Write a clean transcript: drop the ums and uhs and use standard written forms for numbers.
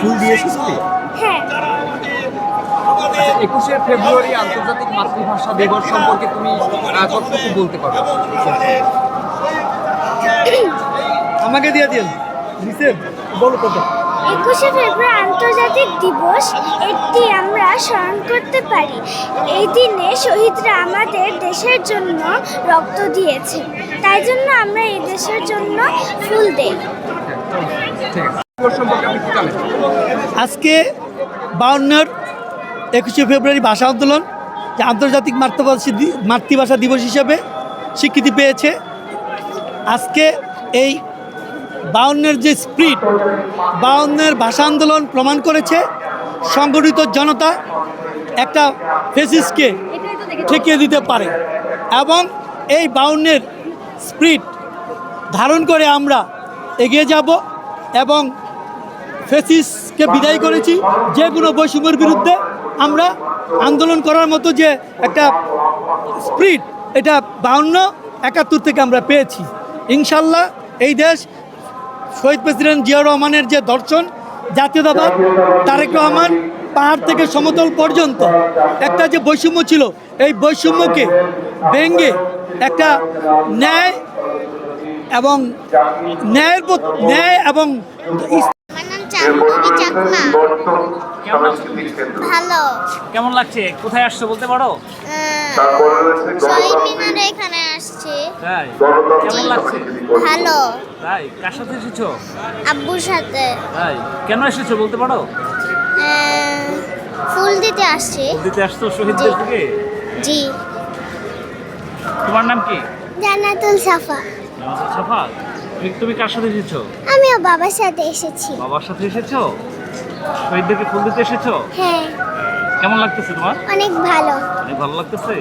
ফুল দিয়েছিস তুই? হ্যাঁ। আচ্ছা, 21শে ফেব্রুয়ারি আন্তর্জাতিক মাতৃভাষা দিবস সম্পর্কে তুমি কতটুকু বলতে পারো? আমাকে দিয়ে দিন নিচে বলো কত। 21শে ফেব্রুয়ারি আন্তর্জাতিক দিবস এটি আমরা স্মরণ করতে পারি। এই দিনে শহীদরা আমাদের দেশের জন্য রক্ত দিয়েছে, তাই জন্য আমরা এই দেশের জন্য ফুল দেই। ঠিক আছে, দিবস সম্পর্কে আপনি কি জানেন? আজকে 52 21শে ফেব্রুয়ারি ভাষা আন্দোলন যে আন্তর্জাতিক মাতৃভাষা দিবস হিসেবে স্বীকৃতি পেয়েছে। আজকে এই 52 যে স্পিরিট, 52 ভাষা আন্দোলন প্রমাণ করেছে সংগঠিত জনতা একটা ফেসিসকে ঠেকিয়ে দিতে পারে, এবং এই 52 স্পিরিট ধারণ করে আমরা এগিয়ে যাব এবং ফেসিসকে বিদায় করেছি। যে কোনো বৈষম্যের বিরুদ্ধে আমরা আন্দোলন করার মতো যে একটা স্পিরিট, এটা 52-71 থেকে আমরা পেয়েছি। ইনশাল্লাহ এই দেশ শহীদ প্রেসিডেন্ট জিয়াউর রহমানের যে দর্শন, জাতীয়তাবাদ, তারেক রহমান পাহাড় থেকে সমতল পর্যন্ত একটা যে বৈষম্য ছিল, এই বৈষম্যকে ভেঙে একটা ন্যায় এবং ভালো। কেমন লাগছে? কোথায় আসছো বলতে পারো? শহীদ মিনারে এখানে আসছি। তাই কেমন লাগছে? ভালো। তাই কার সাথে এসেছো? আব্বুর সাথে। তাই কেন এসেছো বলতে পারো? ফুল দিতে আসছি। দিতে আসছো শহীদদের দিকে? জি। তোমার নাম কি? জান্নাতুল সাফা। সাফা, তুমি কার সাথে এসেছো? আমিও বাবার সাথে এসেছি। বাবার সাথে এসেছো? শহীদদেরকে ফুল দিতে এসেছো? হ্যাঁ। কেমন লাগতেছে তোমার? অনেক ভালো। অনেক ভালো লাগতেছে।